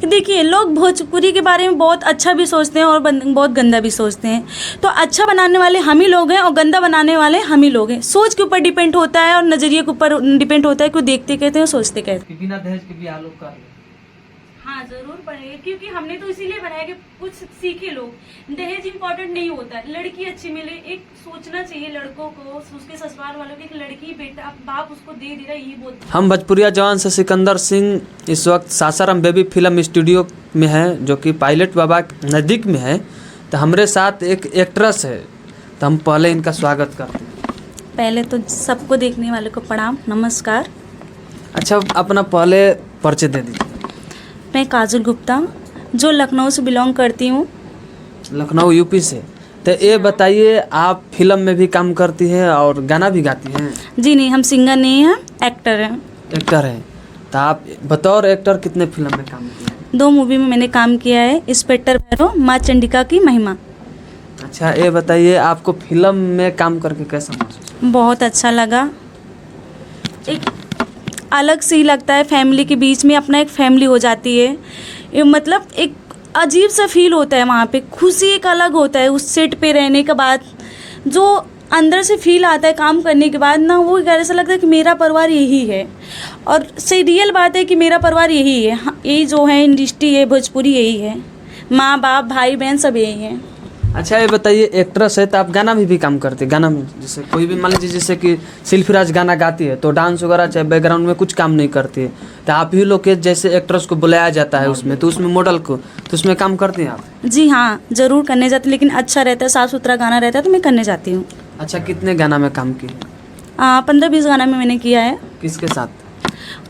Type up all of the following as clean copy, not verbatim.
देखिए, लोग भोजपुरी के बारे में बहुत अच्छा भी सोचते हैं और बहुत गंदा भी सोचते हैं। तो अच्छा बनाने वाले हम ही लोग हैं और गंदा बनाने वाले हम ही लोग हैं। सोच के ऊपर डिपेंड होता है और नज़रिए के ऊपर डिपेंड होता है कि देखते कहते हैं और सोचते कहते हैं। बिना दहेज के भी आलोक कर हाँ, जरूर पढ़ेंगे, क्योंकि हमने तो इसीलिए बनाया कि कुछ सीखे लोग। दहेज इम्पोर्टेंट नहीं होता है, लड़की अच्छी मिले, एक सोचना चाहिए लड़कों को, उसके ससुराल वालों की, एक लड़की बेटा बाप उसको दे रहा है, यही बोलते। हम भोजपुरिया जवान से सिकंदर सिंह इस वक्त सासाराम बेबी फिल्म स्टूडियो में है, जो कि पायलट बाबा नज़दीक में है। तो हमारे साथ एक एक्ट्रेस है, तो हम पहले इनका स्वागत करते हैं। पहले तो सबको देखने वाले को प्रणाम, नमस्कार। अच्छा, अपना पहले परिचय दे दीजिए। मैं काजल गुप्ता, जो लखनऊ से बिलोंग करती हूँ। लखनऊ यूपी से। तो ये बताइए, आप फिल्म में भी काम करती हैं और गाना भी गाती हैं? जी नहीं, हम सिंगर नहीं हैं, एक्टर हैं। एक्टर हैं। तो आप बतौर एक्टर कितने फिल्म में काम किए हैं? 2 मूवी में मैंने काम किया है, इंस्पेक्टर भैरव, माँ चंडिका की महिमा। अच्छा, ये बताइए, आपको फिल्म में काम करके कैसा महसूस? बहुत अच्छा लगा, एक अलग से ही लगता है, फैमिली के बीच में अपना एक फैमिली हो जाती है। ये मतलब एक अजीब सा फील होता है वहाँ पे, खुशी एक अलग होता है उस सेट पे रहने के बाद। जो अंदर से फील आता है काम करने के बाद ना, वो ऐसा लगता है कि मेरा परिवार यही है। और से रियल बात है कि मेरा परिवार यही है। हाँ, यही जो है इंडस्ट्री है भोजपुरी, यही है। माँ बाप भाई बहन सब यही है। अच्छा, ये बताइए, एक्ट्रेस है तो आप गाना भी काम करते हैं? गाना में जैसे कोई भी मान लीजिए, जैसे कि सिल्फराज गाना गाती है तो डांस वगैरह चाहे बैकग्राउंड में कुछ काम नहीं करती है, तो आप ही लोग के जैसे एक्ट्रेस को बुलाया जाता है उसमें, तो उसमें मॉडल को, तो उसमें काम करते हैं आप? जी हाँ, ज़रूर करने जाती, लेकिन अच्छा रहता है, साफ़ सुथरा गाना रहता है तो मैं करने जाती हूँ। अच्छा, कितने गाना में काम किए? 15-20 गाना में मैंने किया है। किसके साथ?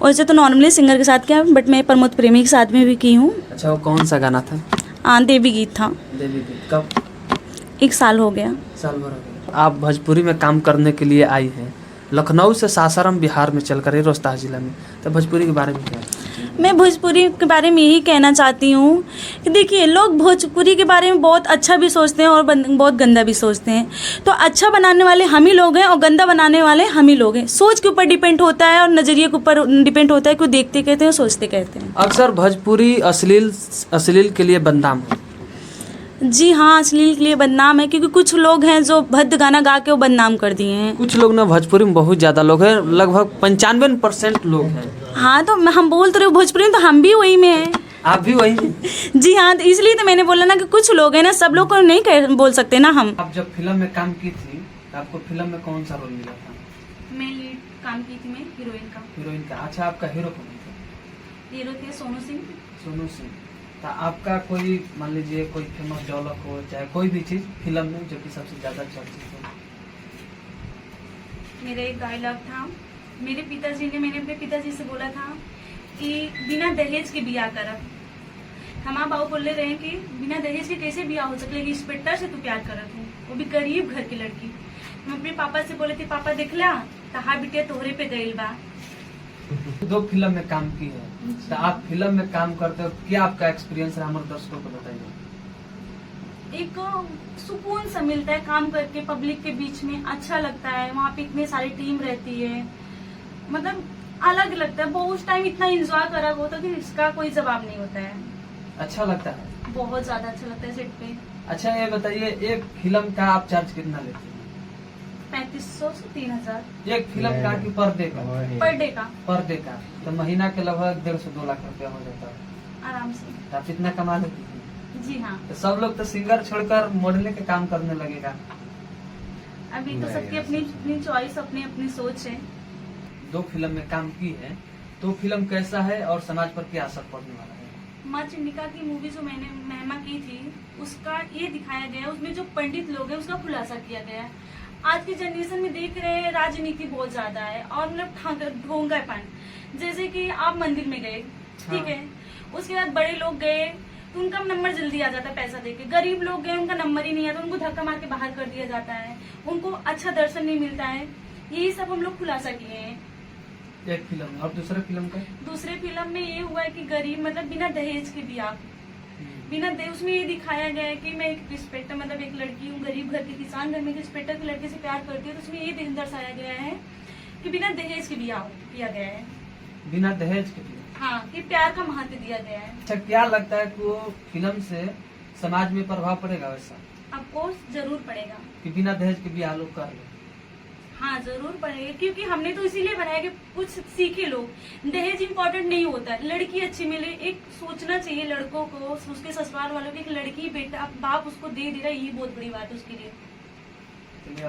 वैसे तो नॉर्मली सिंगर के साथ किया, बट मैं प्रमोद प्रेमी के साथ में भी की हूँ। अच्छा, वो कौन सा गाना था? देवी गीत था। देवी गीत। कब? 1 साल हो गया। साल भर हो गया। आप भोजपुरी में काम करने के लिए आई हैं, लखनऊ से सासाराम बिहार में चलकर रोहतास जिला में, तो भोजपुरी के बारे में क्या है? मैं भोजपुरी के बारे में यही कहना चाहती हूँ कि देखिए, लोग भोजपुरी के बारे में बहुत अच्छा भी सोचते हैं और बहुत गंदा भी सोचते हैं। तो अच्छा बनाने वाले हम ही लोग हैं और गंदा बनाने वाले हम ही लोग हैं। सोच के ऊपर डिपेंड होता है और नज़रिए के ऊपर डिपेंड होता है कि देखते कहते हैं, सोचते कहते हैं। अक्सर भोजपुरी अश्लील के लिए बदनाम है। जी हाँ, अश्लील के लिए बदनाम है, क्योंकि कुछ लोग हैं जो भद्द गाना गा के वो बदनाम कर दिए हैं। कुछ लोग ना, भोजपुरी में बहुत ज़्यादा लोग हैं, लगभग 95% लोग हैं। हाँ, तो हम बोल तो रहे हो भोजपुरी में, तो हम भी वही में हैं। आप भी वही हैं? जी हाँ, तो इसलिए तो मैंने बोला ना कि कुछ लोग हैं ना, सब लोग को नहीं बोल सकते ना हम। आप जब फिल्म में काम की थी, आपको फिल्म में कौन सा रोल मिला था? मैं लीड काम की थी, मैं हीरोइन का। हीरोइन का। अच्छा, आपका हीरो कौन था? हीरो थे सोनू सिंह। सोनू सिंह। तो आपका कोई मान लीजिए कोई फेमस डायलॉग हो, चाहे कोई भी चीज़ फिल्म में जो कि सबसे ज़्यादा चर्चित हो? मेरा एक डायलॉग था, मेरे पिताजी ने, मैंने अपने पिताजी से बोला था कि बिना दहेज के बिया करब। हमारा बाबू बोल रहे हैं कि बिना दहेज के कैसे बिया हो सकले, कि इंस्पेक्टर से तू प्यार करत हूँ, वो भी गरीब घर की लड़की। मैं अपने पापा से बोले थे, पापा देखला तहा बिटिया तोहरे पे गईल बा। 2 फिल्म में काम की है, तो आप फिल्म में काम करते हो, क्या आपका एक्सपीरियंस है, हमारे दर्शकों को बताइए। एक सुकून सा मिलता है काम करके, पब्लिक के बीच में अच्छा लगता है। वहाँ पे इतने सारी टीम रहती है, मतलब अलग लगता है। वो उस टाइम इतना एंजॉय करा होता है कि इसका कोई जवाब नहीं होता है। अच्छा लगता है? बहुत ज्यादा अच्छा लगता है सेट पे। अच्छा, ये बताइए, एक फिल्म का आप चार्ज कितना लेते हैं? 3500 से 3000 एक फिल्म का कि पर डे का? पर डे का। पर डे का, तो महीना के लगभग 1.5 से 2 लाख रुपया हो जाता है आराम से। तो आप इतना कमा लेती हैं? जी हाँ। तो सब लोग तो सिंगर छोड़कर मॉडलिंग के काम करने लगेगा। अभी तो सबकी अपनी अपनी चॉइस, अपनी अपनी सोच है। 2 फिल्म में काम की है, तो फिल्म कैसा है और समाज पर क्या असर पड़ने वाला है? माँ चंडिका की मूवी जो मैंने महिमा की थी, उसका ये दिखाया गया, उसमें जो पंडित लोग हैं उसका खुलासा किया गया है। आज की जनरेशन में देख रहे हैं राजनीति बहुत ज्यादा है और मतलब ढोंगापन। जैसे कि आप मंदिर में गए, ठीक है, उसके बाद बड़े लोग गए तो उनका नंबर जल्दी आ जाता है पैसा देके। गरीब लोग गए, उनका नंबर ही नहीं आता, उनको धक्का मार के बाहर कर दिया जाता है, उनको अच्छा दर्शन नहीं मिलता है। यही सब हम लोग खुलासा किए हैं एक फिल्म में। और दूसरे फिल्म का? दूसरे फिल्म में ये हुआ है कि गरीब मतलब बिना दहेज के भी आप बिना दहेज, उसमें ये दिखाया गया है कि मैं एक रिस्पेक्टर मतलब एक लड़की हूँ, गरीब घर के किसान घर में रिस्पेक्टर की लड़के से प्यार करती हूँ, तो उसमें ये दर्शाया गया है कि बिना दहेज के बिया किया गया है। बिना दहेज के बिया? हाँ, कि प्यार का महत्व दिया गया है। अच्छा, क्या लगता है कि वो फिल्म से समाज में प्रभाव पड़ेगा वैसा ऑफकोर्स जरूर पड़ेगा। कि बिना दहेज के ब्याह लोग कर ले? हाँ जरूर पड़ेगा, क्योंकि हमने तो इसीलिए बनाया कि कुछ सीखे लोग। दहेज इम्पोर्टेंट नहीं होता है, लड़की अच्छी मिले, एक सोचना चाहिए लड़कों को, उसके ससुराल वालों की, एक लड़की बेटा बाप उसको दे रहा है, ये बहुत बड़ी बात है उसके लिए। चलिए।